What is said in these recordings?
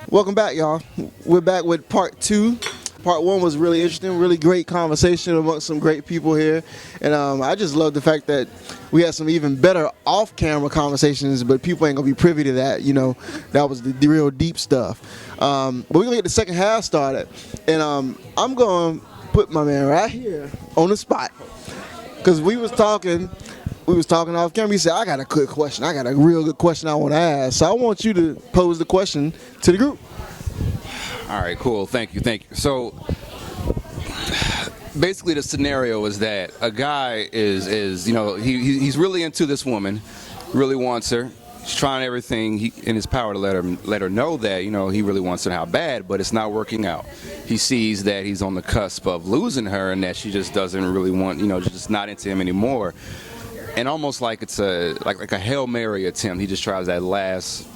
Welcome back, y'all. We're back with part two. Part one was really interesting, really great conversation amongst some great people here. And I just love the fact that we had some even better off-camera conversations, but people ain't going to be privy to that. You know, that was the real deep stuff. But we're going to get the second half started. And I'm going to put my man right here on the spot. Because we was talking off camera. He said, I got a good question. I got a real good question I want to ask. So I want you to pose the question to the group. All right, cool. Thank you. So basically the scenario is that a guy is he's really into this woman, really wants her. He's trying everything in his power to let her know that, he really wants her, how bad, but it's not working out. He sees that he's on the cusp of losing her and that she just doesn't really want, just not into him anymore. And almost like it's like a Hail Mary attempt. He just tries that last,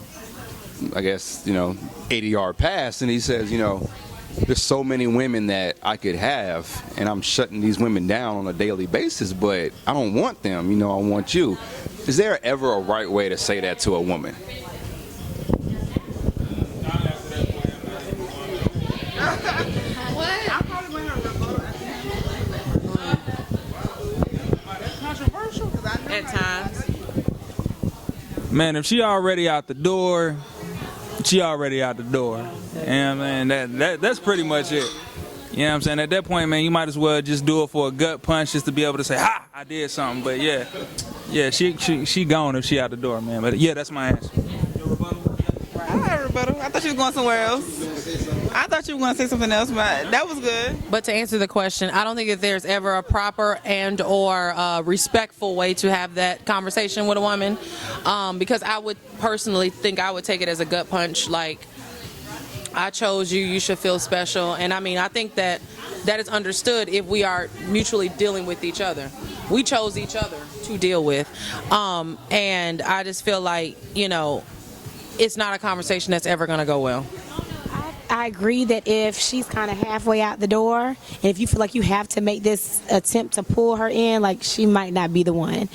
80-yard pass, and he says, there's so many women that I could have, and I'm shutting these women down on a daily basis, but I don't want them, I want you. Is there ever a right way to say that to a woman? At times. Man, if she already out the door, she already out the door. And man, that's pretty much it. You know what I'm saying? At that point, man, you might as well just do it for a gut punch just to be able to say, ha, I did something. But yeah, she gone if she out the door, man. But yeah, that's my answer. I don't have a rebuttal. I thought you were going somewhere else. I thought you were going to say something else, but that was good. But to answer the question, I don't think that there's ever a proper and or respectful way to have that conversation with a woman, because I would personally think I would take it as a gut punch, like, I chose you, you should feel special. And I think that is understood if we are mutually dealing with each other. We chose each other to deal with. And I just feel like, it's not a conversation that's ever going to go well. I agree that if she's kind of halfway out the door, and if you feel like you have to make this attempt to pull her in, like, she might not be the one.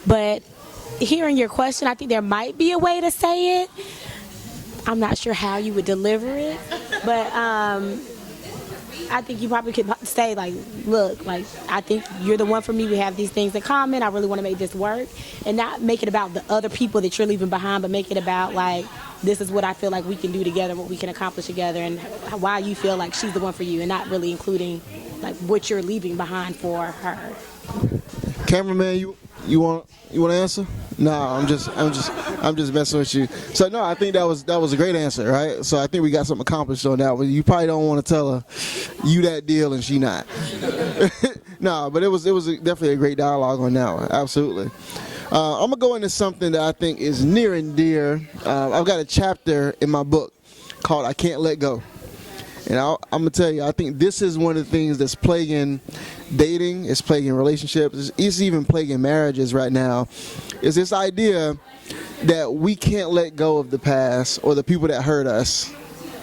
But hearing your question, I think there might be a way to say it. I'm not sure how you would deliver it, but I think you probably could say, like, look, like, I think you're the one for me. We have these things in common. I really want to make this work, and not make it about the other people that you're leaving behind, but make it about, like, this is what I feel like we can do together, what we can accomplish together, and why you feel like she's the one for you, and not really including, like, what you're leaving behind for her. Cameraman, you want to answer? No, I'm just messing with you. So no, I think that was a great answer, right? So I think we got something accomplished on that one. You probably don't want to tell her you that deal and she not. No, but it was definitely a great dialogue on that one. Absolutely. I'm gonna go into something that I think is near and dear. I've got a chapter in my book called "I Can't Let Go," and I'm gonna tell you, I think this is one of the things that's plaguing dating, it's plaguing relationships, it's even plaguing marriages right now. Is this idea that we can't let go of the past or the people that hurt us,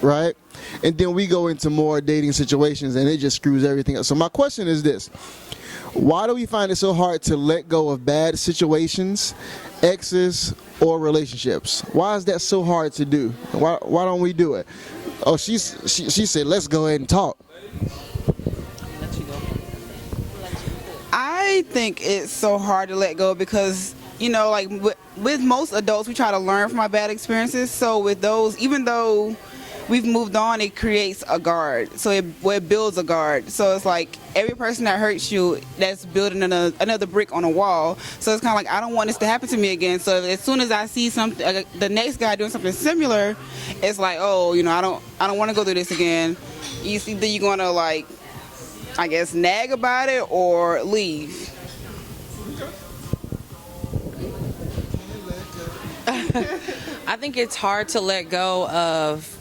right? And then we go into more dating situations and it just screws everything up. So my question is this: why do we find it so hard to let go of bad situations, exes, or relationships? Why is that so hard to do? Why don't we do it? Oh, she said, let's go ahead and talk. I think it's so hard to let go because, like with most adults, we try to learn from our bad experiences. So with those, even though we've moved on, it creates a guard. So it builds a guard. So it's like every person that hurts you, that's building another brick on a wall. So it's kind of like, I don't want this to happen to me again. So as soon as I see something, the next guy doing something similar, it's like, oh, I don't want to go through this again. Either you're going to, like, I guess, nag about it or leave. I think it's hard to let go of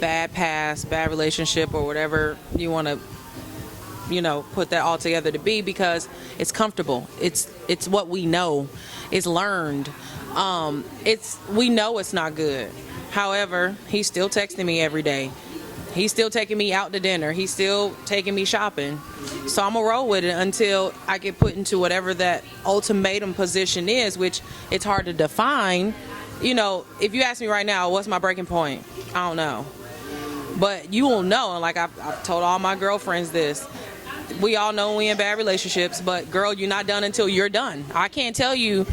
bad past, bad relationship, or whatever you want to, put that all together to be, because it's comfortable. It's what we know. It's learned. We know it's not good. However, he's still texting me every day. He's still taking me out to dinner. He's still taking me shopping. So I'm going to roll with it until I get put into whatever that ultimatum position is, which it's hard to define. if you ask me right now, what's my breaking point? I don't know. But you will know, and like I've told all my girlfriends this. We all know we in bad relationships, but girl, you're not done until you're done. I can't tell you,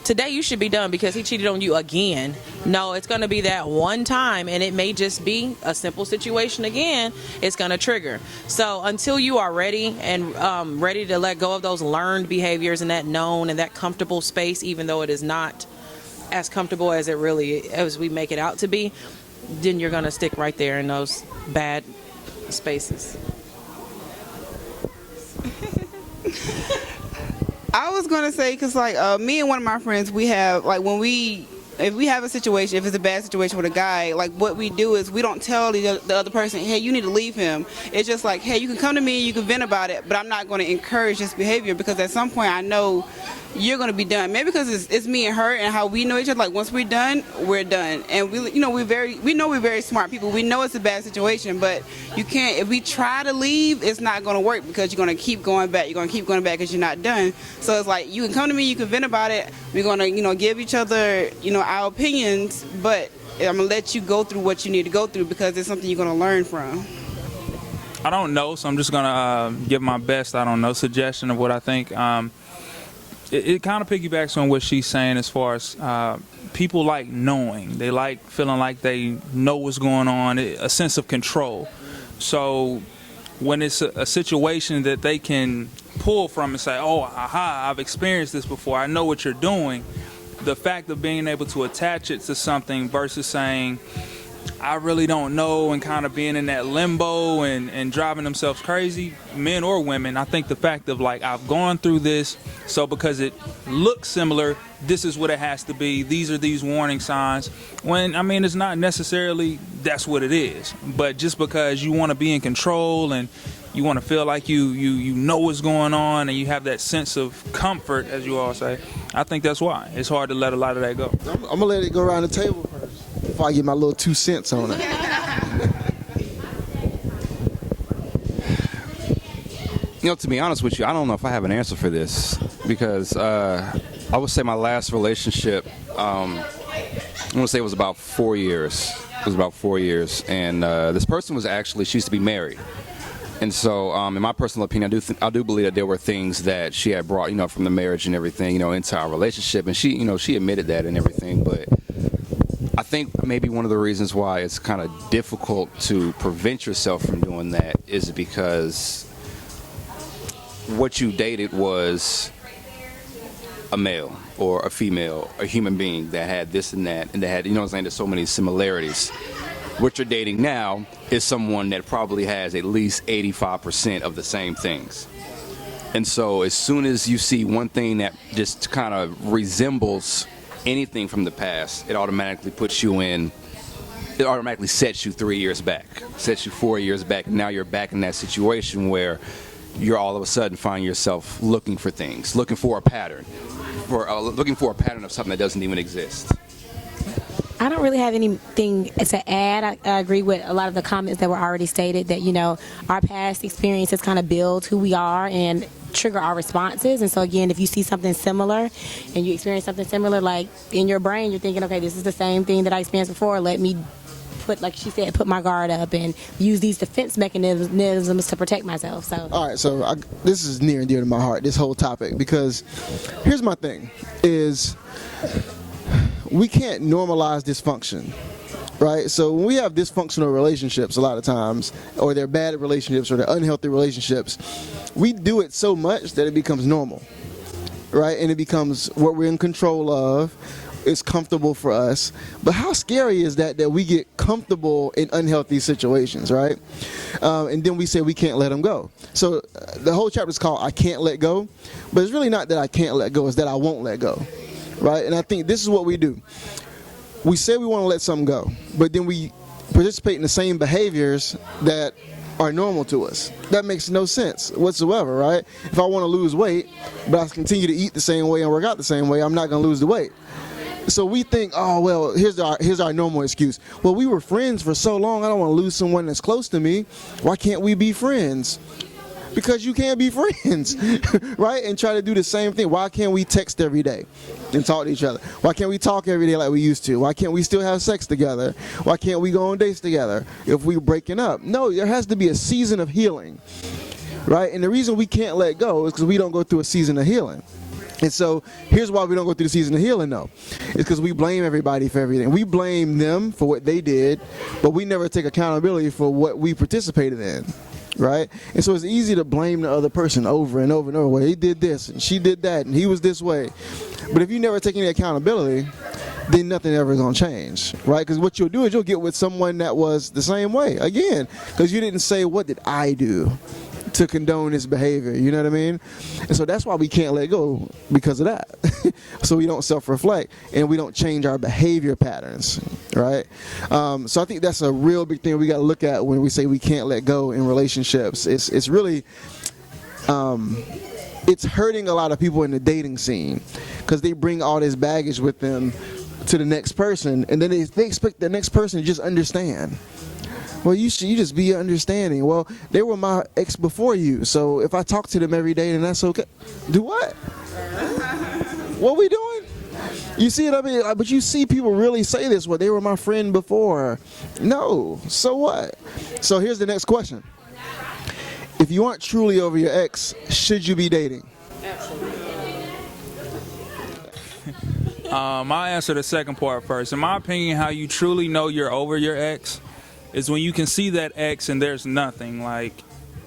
today you should be done because he cheated on you again. No, it's going to be that one time, and it may just be a simple situation again. It's going to trigger. So until you are ready and ready to let go of those learned behaviors and that known and that comfortable space, even though it is not as comfortable as we make it out to be, then you're going to stick right there in those bad spaces. I was gonna say, because me and one of my friends, we have if we have a situation, if it's a bad situation with a guy, like what we do is we don't tell the other person, hey, you need to leave him. It's just like, hey, you can come to me, you can vent about it, but I'm not going to encourage this behavior because at some point I know you're going to be done. Maybe because it's me and her and how we know each other. Like once we're done, we're done. And we know we're very smart people. We know it's a bad situation, but you can't. If we try to leave, it's not going to work because you're going to keep going back. You're going to keep going back because you're not done. So it's like you can come to me, you can vent about it. We're going to give each other our opinions, but I'm gonna let you go through what you need to go through because it's something you're gonna learn from. I don't know, so I'm just gonna give my best suggestion of what I think. It kind of piggybacks on what she's saying as far as people like knowing. They like feeling like they know what's going on, a sense of control. So when it's a situation that they can pull from and say, oh, aha, I've experienced this before, I know what you're doing, the fact of being able to attach it to something versus saying, I really don't know, and kind of being in that limbo and driving themselves crazy, men or women. I think the fact of I've gone through this, so because it looks similar, this is what it has to be. These are these warning signs. When, it's not necessarily that's what it is. But just because you want to be in control and you want to feel like you know what's going on and you have that sense of comfort, as you all say, I think that's why. It's hard to let a lot of that go. I'm going to let it go around the table first before I get my little 2 cents on it. To be honest with you, I don't know if I have an answer for this because I would say my last relationship, I want to say it was about 4 years. It was about 4 years. And this person she used to be married. And so, in my personal opinion, I do believe that there were things that she had brought, from the marriage and everything, into our relationship. And she admitted that and everything. But I think maybe one of the reasons why it's kind of difficult to prevent yourself from doing that is because what you dated was a male or a female, a human being that had this and that, and that had, there's so many similarities. What you're dating now is someone that probably has at least 85% of the same things. And so as soon as you see one thing that just kind of resembles anything from the past, it automatically sets you 3 years back, sets you 4 years back. And now you're back in that situation where you're all of a sudden find yourself looking for things, looking for a pattern, of something that doesn't even exist. I don't really have anything to add. I agree with a lot of the comments that were already stated that, our past experiences kind of build who we are and trigger our responses. And so, again, if you see something similar and you experience something similar, like in your brain, you're thinking, okay, this is the same thing that I experienced before. Let me put my guard up and use these defense mechanisms to protect myself. So, all right, so this is near and dear to my heart, this whole topic, because here's my thing is we can't normalize dysfunction, right? So when we have dysfunctional relationships a lot of times, or they're bad relationships or they're unhealthy relationships, we do it so much that it becomes normal, right? And it becomes what we're in control of. It's comfortable for us. But how scary is that we get comfortable in unhealthy situations, right? And then we say we can't let them go. So the whole chapter is called I Can't Let Go, but it's really not that I can't let go, it's that I won't let go. Right? And I think this is what we do. We say we want to let something go, but then we participate in the same behaviors that are normal to us. That makes no sense whatsoever, right? If I want to lose weight, but I continue to eat the same way and work out the same way, I'm not going to lose the weight. So we think, oh, well, here's our normal excuse. Well, we were friends for so long, I don't want to lose someone that's close to me. Why can't we be friends? Because you can't be friends, right? And try to do the same thing. Why can't we text every day and talk to each other? Why can't we talk every day like we used to? Why can't we still have sex together? Why can't we go on dates together if we're breaking up? No, there has to be a season of healing, right? And the reason we can't let go is because we don't go through a season of healing. And so here's why we don't go through the season of healing, though. It's because we blame everybody for everything. We blame them for what they did, but we never take accountability for what we participated in, right? And so it's easy to blame the other person over and over and over. Well, he did this, and she did that, and he was this way. But if you never take any accountability, then nothing ever is going to change, right? Because what you'll do is you'll get with someone that was the same way, again, because you didn't say, what did I do to condone this behavior? You know what I mean? And so that's why we can't let go, because of that. So we don't self-reflect and we don't change our behavior patterns, right? So I think that's a real big thing we got to look at when we say we can't let go in relationships. It's really it's hurting a lot of people in the dating scene because they bring all this baggage with them to the next person, and then they expect the next person to just understand. Well, you just be understanding. Well, they were my ex before you, so if I talk to them every day, then that's okay. Do what? What we doing? You see what I mean? But you see people really say this. Well, they were my friend before. No. So what? So here's the next question. If you aren't truly over your ex, should you be dating? I'll answer the second part first. In my opinion, how you truly know you're over your ex is when you can see that ex and there's nothing. Like,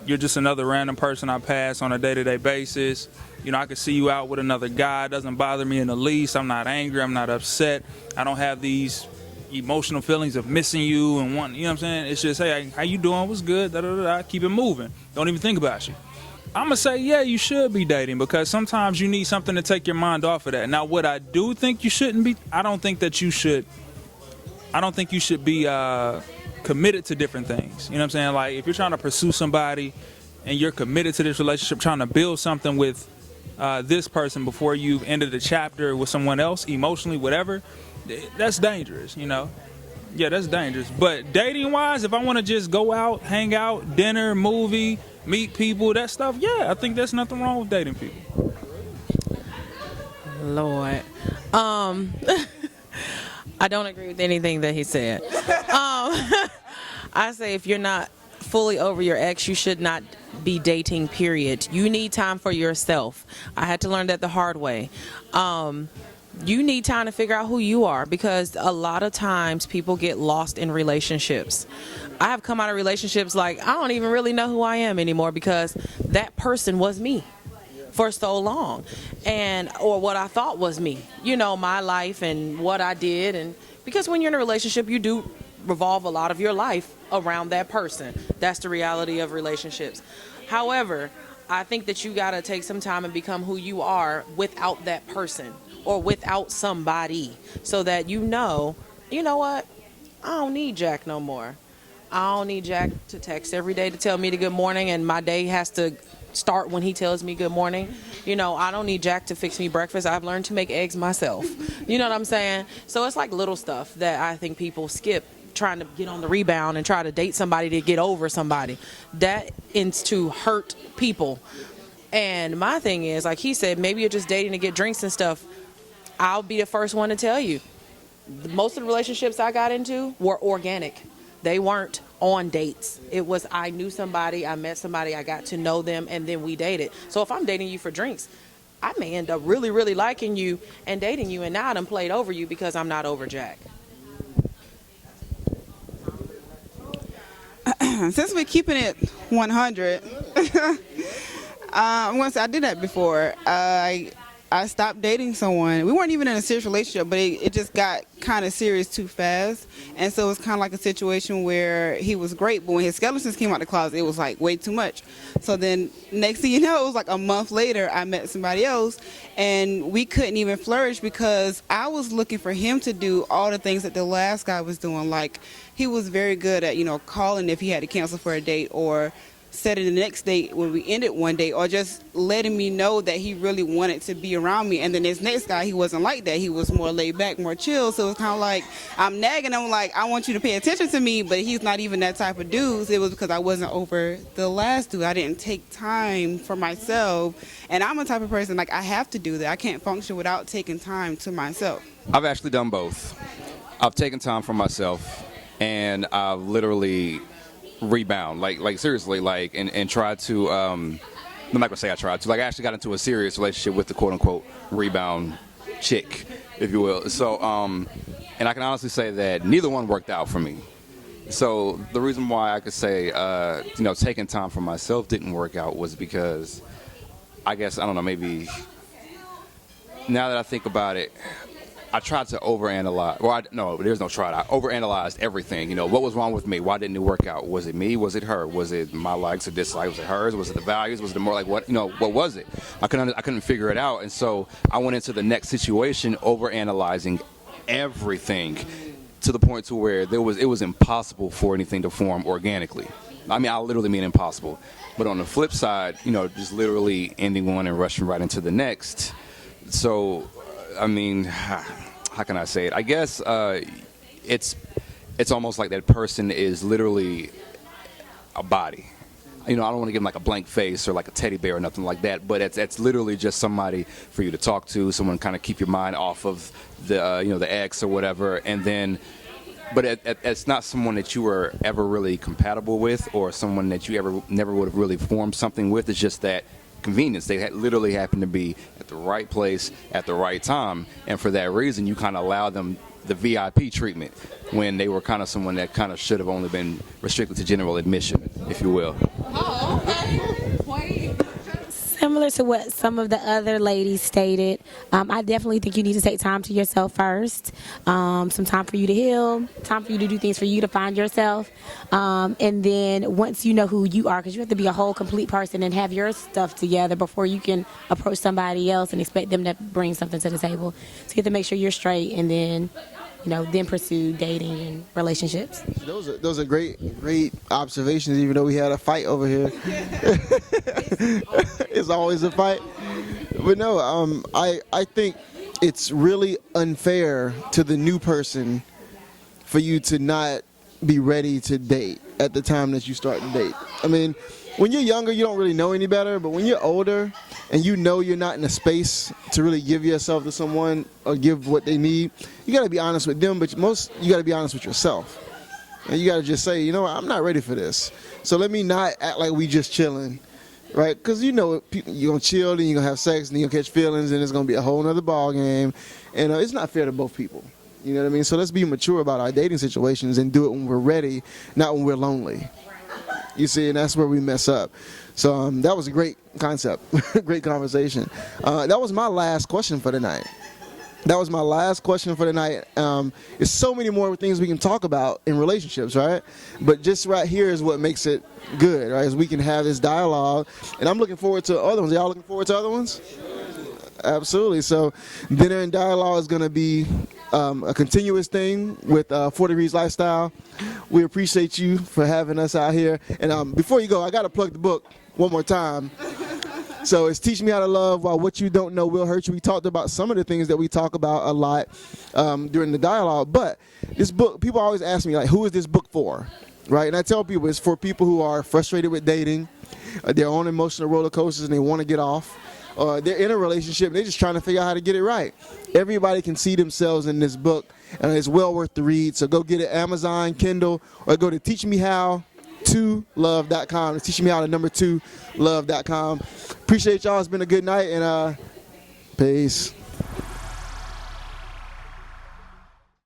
you're just another random person I pass on a day-to-day basis. You know, I could see you out with another guy. It doesn't bother me in the least. I'm not angry. I'm not upset. I don't have these emotional feelings of missing you and wanting, you know what I'm saying? It's just, hey, how you doing? What's good? Da-da-da-da. Keep it moving. Don't even think about you. I'm going to say, yeah, you should be dating, because sometimes you need something to take your mind off of that. Now, what I do think you shouldn't be, I don't think you should be committed to different things. You know what I'm saying? Like, if you're trying to pursue somebody and you're committed to this relationship, trying to build something with this person before you've ended the chapter with someone else, emotionally, whatever, that's dangerous, you know? Yeah, that's dangerous. But dating-wise, if I want to just go out, hang out, dinner, movie, meet people, that stuff, yeah, I think there's nothing wrong with dating people. Lord. I don't agree with anything that he said. I say if you're not fully over your ex, you should not be dating, period. You need time for yourself. I had to learn that the hard way. You need time to figure out who you are, because a lot of times people get lost in relationships. I have come out of relationships like I don't even really know who I am anymore, because that person was me for so long, or what I thought was me, you know, my life and what I did. And because when you're in a relationship, you do revolve a lot of your life around that person. That's the reality of relationships. However, I think that you got to take some time and become who you are without that person or without somebody, so that you know what, I don't need Jack no more. I don't need Jack to text every day to tell me the good morning, and my day has to start when he tells me good morning. You know, I don't need Jack to fix me breakfast. I've learned to make eggs myself. You know what I'm saying? So it's like little stuff that I think people skip, trying to get on the rebound and try to date somebody to get over somebody. That ends to hurt people. And my thing is, like he said, maybe you're just dating to get drinks and stuff. I'll be the first one to tell you, most of the relationships I got into were organic. They weren't on dates. It was, I knew somebody, I met somebody, I got to know them, and then we dated. So if I'm dating you for drinks, I may end up really, really liking you and dating you, and now I done played over you because I'm not over Jack. Since we're keeping it 100, once I did that before. I stopped dating someone. We weren't even in a serious relationship, but it just got kind of serious too fast. And so it was kind of like a situation where he was great, but when his skeletons came out the closet, it was like way too much. So then next thing you know, it was like a month later, I met somebody else, and we couldn't even flourish because I was looking for him to do all the things that the last guy was doing. Like, he was very good at, calling if he had to cancel for a date, or setting the next date when we ended one day, or just letting me know that he really wanted to be around me. And then this next guy, he wasn't like that. He was more laid back, more chill. So it was kind of like I'm nagging him like, I want you to pay attention to me, but he's not even that type of dude. It was because I wasn't over the last dude. I didn't take time for myself. And I'm a type of person, like, I have to do that. I can't function without taking time to myself. I've actually done both. I've taken time for myself, and I've literally rebound, like seriously, like, and tried to, I'm not gonna say I tried to, like, I actually got into a serious relationship with the quote unquote rebound chick, if you will. So, and I can honestly say that neither one worked out for me. So the reason why I could say, taking time for myself didn't work out was because, I guess, I don't know, maybe now that I think about it, I tried to overanalyze. Well, no, there's no try. I overanalyzed everything. What was wrong with me? Why didn't it work out? Was it me? Was it her? Was it my likes or dislikes? Was it hers? Was it the values? Was it the more like what? What was it? I couldn't figure it out, and so I went into the next situation overanalyzing everything to the point to where it was impossible for anything to form organically. I mean, I literally mean impossible. But on the flip side, just literally ending one and rushing right into the next. So, I mean, how can I say it? I guess it's almost like that person is literally a body. I don't want to give them like a blank face or like a teddy bear or nothing like that, but it's literally just somebody for you to talk to, someone kind of keep your mind off of the the ex or whatever, and then. But it's not someone that you were ever really compatible with, or someone that you never would have really formed something with. It's just that convenience. They literally happen to be at the right place at the right time, and for that reason, you kind of allow them the VIP treatment when they were kind of someone that kind of should have only been restricted to general admission, if you will. Oh, okay. Similar to what some of the other ladies stated, I definitely think you need to take time to yourself first. Some time for you to heal, time for you to do things for you to find yourself. And then once you know who you are, because you have to be a whole complete person and have your stuff together before you can approach somebody else and expect them to bring something to the table. So you have to make sure you're straight, and then then pursue dating and relationships. Those are great observations, even though we had a fight over here. It's always a fight. But no, I think it's really unfair to the new person for you to not be ready to date at the time that you start to date. I mean, when you're younger, you don't really know any better, but when you're older and you're not in a space to really give yourself to someone or give what they need, you got to be honest with them, but you got to be honest with yourself. And you got to just say, I'm not ready for this. So let me not act like we just chilling, right? Because you're going to chill, then you're going to have sex, and you're going to catch feelings, and it's going to be a whole nother ball game. And it's not fair to both people. You know what I mean? So let's be mature about our dating situations and do it when we're ready, not when we're lonely. You see, and that's where we mess up. So that was a great concept, great conversation. That was my last question for the night. There's so many more things we can talk about in relationships, right? But just right here is what makes it good, right? Is we can have this dialogue, and I'm looking forward to other ones. Y'all looking forward to other ones? Absolutely. So dinner and dialogue is going to be a continuous thing with 4 Degrees Lifestyle. We appreciate you for having us out here. And before you go, I got to plug the book one more time. So it's Teach Me How to Love While What You Don't Know Will Hurt You. We talked about some of the things that we talk about a lot during the dialogue. But this book, people always ask me, like, who is this book for? Right? And I tell people it's for people who are frustrated with dating. They're on emotional roller coasters and they want to get off. They're in a relationship and they're just trying to figure out how to get it right. Everybody can see themselves in this book, and it's well worth the read. So go get it, Amazon, Kindle, or go to teachmehow2love.com. It's teachmehow2love.com. Appreciate y'all. It's been a good night, and peace.